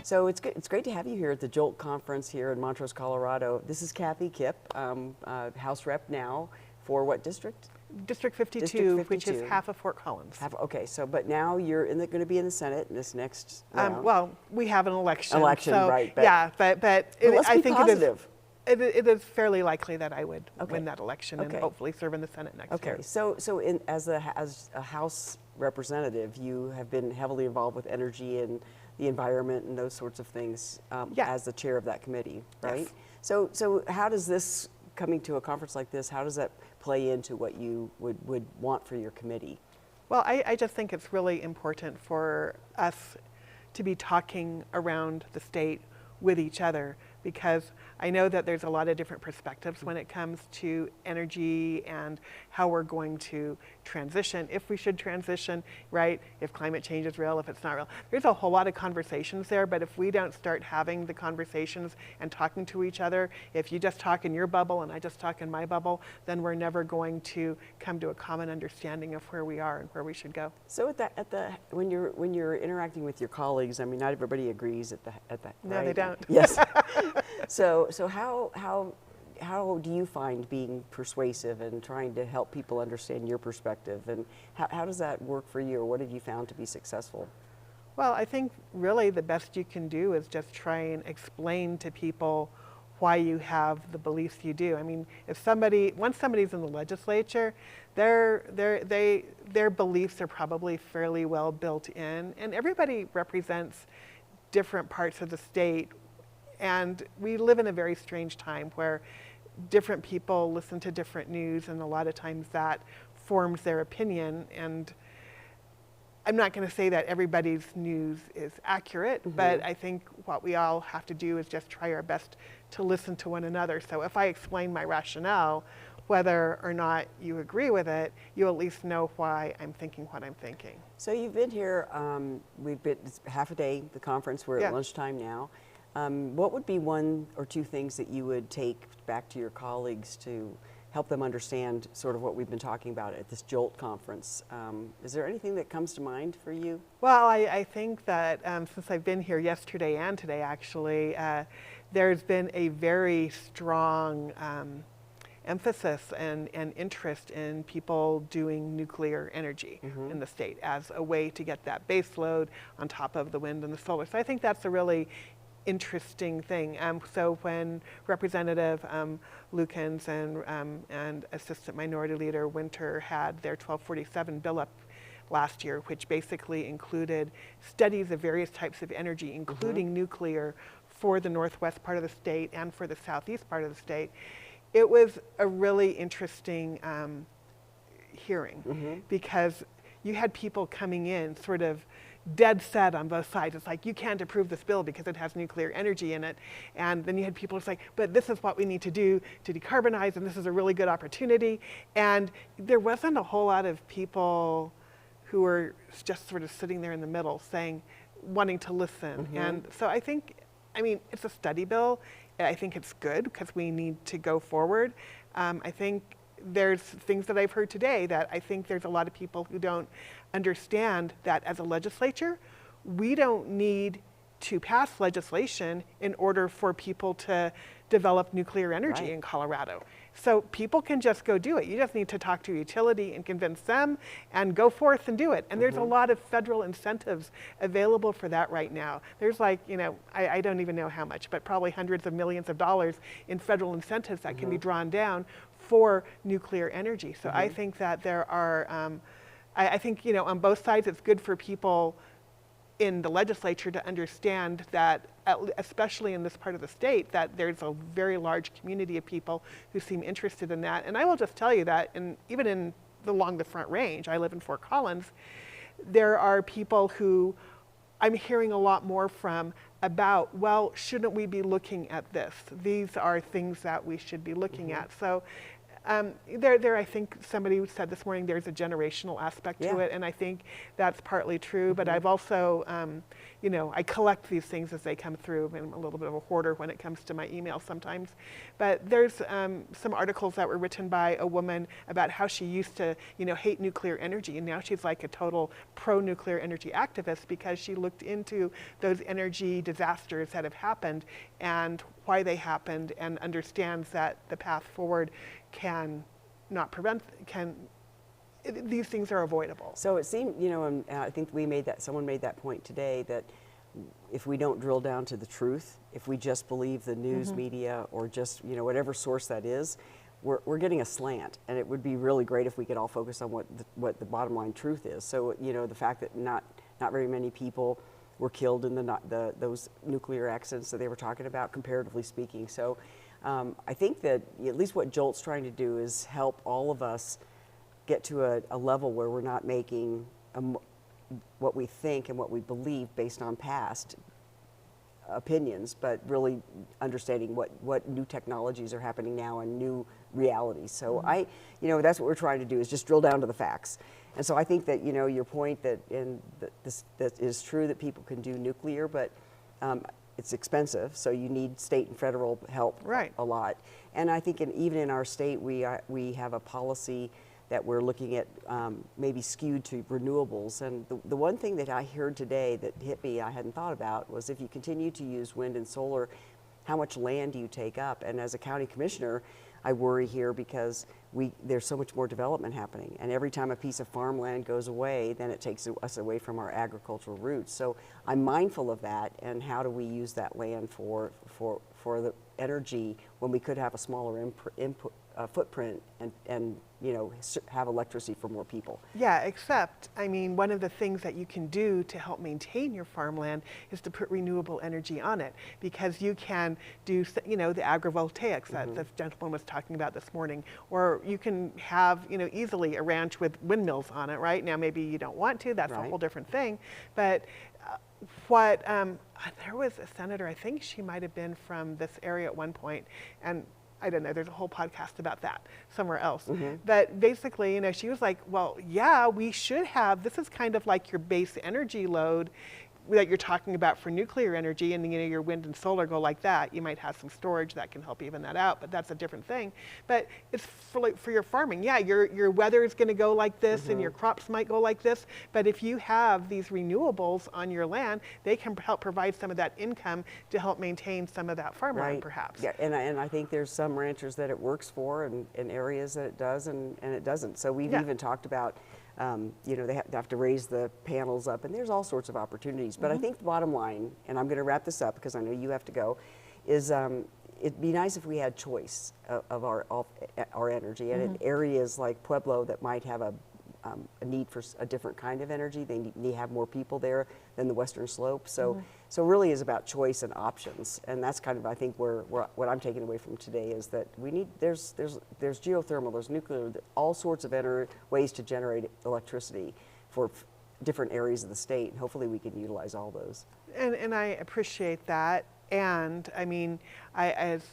So it's great to have you here at the Jolt Conference here in Montrose, Colorado. This is Cathy Kipp, House Rep now for what district? District 52, District 52. which is half of Fort Collins. Okay, so but now you're going to be in the Senate in this next round. Well, we have an election. So, right. But, yeah, but let's I be think positive. It is fairly likely that I would Okay. win that election and Okay. hopefully serve in the Senate next year. Okay, so as a House representative, you have been heavily involved with energy and the environment and those sorts of things as the chair of that committee, right? Yes. So how does this, coming to a conference like this, how does that play into what you would want for your committee? Well, I just think it's really important for us to be talking around the state with each other, because I know that there's a lot of different perspectives when it comes to energy and how we're going to transition, if we should transition, right? If climate change is real, if it's not real. There's a whole lot of conversations there, but if we don't start having the conversations and talking to each other, if you just talk in your bubble and I just talk in my bubble, then we're never going to come to a common understanding of where we are and where we should go. So when you're interacting with your colleagues, I mean, not everybody agrees at the No, right? they don't. Yes. So how do you find being persuasive and trying to help people understand your perspective, and how does that work for you, or what have you found to be successful? Well, I think really the best you can do is just try and explain to people why you have the beliefs you do. I mean, once somebody's in the legislature, their beliefs are probably fairly well built in, and everybody represents different parts of the state. And we live in a very strange time where different people listen to different news, and a lot of times that forms their opinion. And I'm not going to say that everybody's news is accurate, but I think what we all have to do is just try our best to listen to one another. So if I explain my rationale, whether or not you agree with it, you at least know why I'm thinking what I'm thinking. So you've been here, it's half a day, the conference, we're at lunchtime now. What would be one or two things that you would take back to your colleagues to help them understand sort of what we've been talking about at this Jolt conference? Is there anything that comes to mind for you? Well, I think that since I've been here yesterday and today, actually, there's been a very strong emphasis and interest in people doing nuclear energy in the state as a way to get that base load on top of the wind and the solar. So I think that's a really interesting thing. So when Representative Lukens and Assistant Minority Leader Winter had their 1247 bill up last year, which basically included studies of various types of energy, including nuclear, for the northwest part of the state and for the southeast part of the state, it was a really interesting hearing, because you had people coming in sort of dead set on both sides. It's like, you can't approve this bill because it has nuclear energy in it. And then you had people say, but this is what we need to do to decarbonize, and this is a really good opportunity. And there wasn't a whole lot of people who were just sort of sitting there in the middle saying, wanting to listen. And so I think, I mean, it's a study bill. I think it's good because we need to go forward. I think there's things that I've heard today that I think there's a lot of people who don't understand that as a legislature, we don't need to pass legislation in order for people to develop nuclear energy in Colorado. So people can just go do it. You just need to talk to a utility and convince them and go forth and do it. And there's a lot of federal incentives available for that right now. There's like, you know, I don't even know how much, but probably hundreds of millions of dollars in federal incentives that can be drawn down for nuclear energy. So I think that there are, I think, you know, on both sides it's good for people in the legislature to understand that, especially in this part of the state, that there's a very large community of people who seem interested in that. And I will just tell you that even along the Front Range, I live in Fort Collins, there are people who I'm hearing a lot more from about, well, shouldn't we be looking at this? These are things that we should be looking at. So I think somebody said this morning there's a generational aspect to it, and I think that's partly true. But I've also, I collect these things as they come through. I'm a little bit of a hoarder when it comes to my email sometimes. But there's some articles that were written by a woman about how she used to, hate nuclear energy, and now she's like a total pro-nuclear energy activist because she looked into those energy disasters that have happened and why they happened, and understands that the path forward can not prevent, these things are avoidable. So it seemed, and I think someone made that point today, that if we don't drill down to the truth, if we just believe the news media or just, whatever source that is, we're getting a slant, and it would be really great if we could all focus on what the bottom line truth is. So, the fact that not very many people were killed in those nuclear accidents that they were talking about, comparatively speaking. So I think that at least what JOLT's trying to do is help all of us get to a level where we're not making what we think and what we believe based on past opinions, but really understanding what new technologies are happening now and new realities. So that's what we're trying to do, is just drill down to the facts. And so I think that, your point that that is true, that people can do nuclear, but it's expensive, so you need state and federal help a lot. And I think even in our state, we have a policy that we're looking at maybe skewed to renewables. And the one thing that I heard today that hit me, I hadn't thought about, was if you continue to use wind and solar, how much land do you take up? And as a county commissioner, I worry here because there's so much more development happening. And every time a piece of farmland goes away, then it takes us away from our agricultural roots. So I'm mindful of that, and how do we use that land for the energy when we could have a smaller footprint and have electricity for more people. Yeah, except, one of the things that you can do to help maintain your farmland is to put renewable energy on it, because you can do, the agrivoltaics that the gentleman was talking about this morning, or you can have, easily a ranch with windmills on it, right? Now, maybe you don't want to, that's a whole different thing, but there was a senator, I think she might have been from this area at one point, and I don't know, there's a whole podcast about that somewhere else. But basically, she was like, well, yeah, we should have, this is kind of like your base energy load that you're talking about for nuclear energy, and your wind and solar go like that. You might have some storage that can help even that out, but that's a different thing. But it's for your farming. Yeah, your weather is going to go like this, and your crops might go like this. But if you have these renewables on your land, they can help provide some of that income to help maintain some of that farmland, perhaps. Yeah, and I think there's some ranchers that it works for, and areas that it does, and it doesn't. So we've even talked about, they have to raise the panels up, and there's all sorts of opportunities. But I think the bottom line, and I'm going to wrap this up because I know you have to go, is it'd be nice if we had choice of our energy. And in areas like Pueblo that might have a need for a different kind of energy, they need to have more people there than the Western Slope. So really is about choice and options. And that's kind of, I think, what I'm taking away from today is that there's geothermal, there's nuclear, all sorts of ways to generate electricity for different areas of the state. And hopefully we can utilize all those. And I appreciate that. And as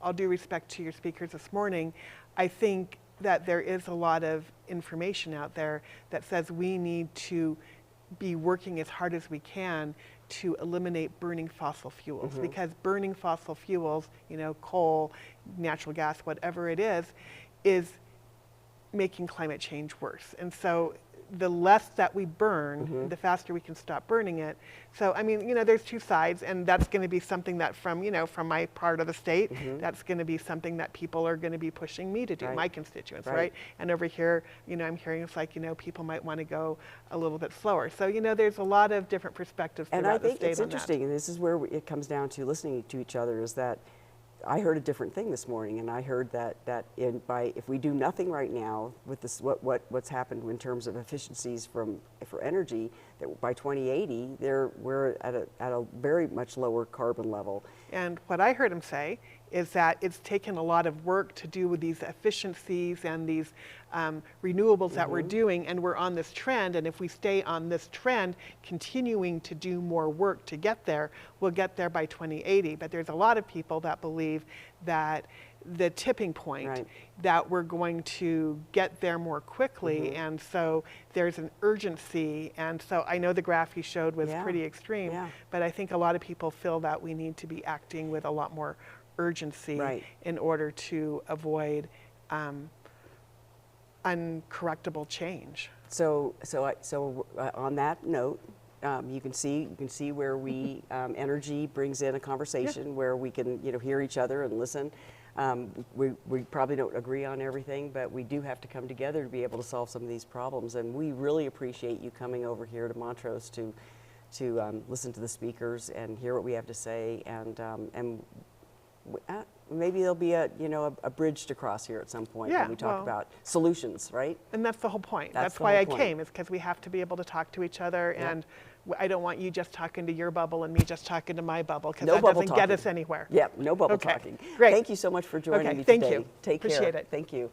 all due respect to your speakers this morning, I think that there is a lot of information out there that says we need to be working as hard as we can to eliminate burning fossil fuels, because burning fossil fuels, coal, natural gas, whatever it is making climate change worse. And so the less that we burn, the faster we can stop burning it. So, there's two sides, and that's going to be something that from my part of the state, that's going to be something that people are going to be pushing me to do, my constituents, right? And over here, I'm hearing it's like, people might want to go a little bit slower. So, there's a lot of different perspectives throughout the state on that. And I think it's interesting, and this is where it comes down to listening to each other, is that I heard a different thing this morning, and I heard that if we do nothing right now with this, what's happened in terms of efficiencies for energy, that by 2080 we're at a very much lower carbon level. And what I heard him say is that it's taken a lot of work to do with these efficiencies and these renewables that we're doing, and we're on this trend, and if we stay on this trend, continuing to do more work to get there, we'll get there by 2080. But there's a lot of people that believe that the tipping point, Right. that we're going to get there more quickly. And so there's an urgency. And so I know the graph you showed was Yeah. pretty extreme, Yeah. but I think a lot of people feel that we need to be acting with a lot more urgency Right. in order to avoid uncorrectable change. So on that note, you can see where we energy brings in a conversation where we can hear each other and listen. We probably don't agree on everything, but we do have to come together to be able to solve some of these problems. And we really appreciate you coming over here to Montrose to listen to the speakers and hear what we have to say. And maybe there'll be a bridge to cross here at some point when we talk about solutions, right? And that's the whole point. That's the why whole I point. came, is because we have to be able to talk to each other. And I don't want you just talking to your bubble and me just talking to my bubble, because that doesn't get us anywhere. Yep, no bubble talking. Great. Thank you so much for joining me thank today. you. Take care. Appreciate it. Thank you.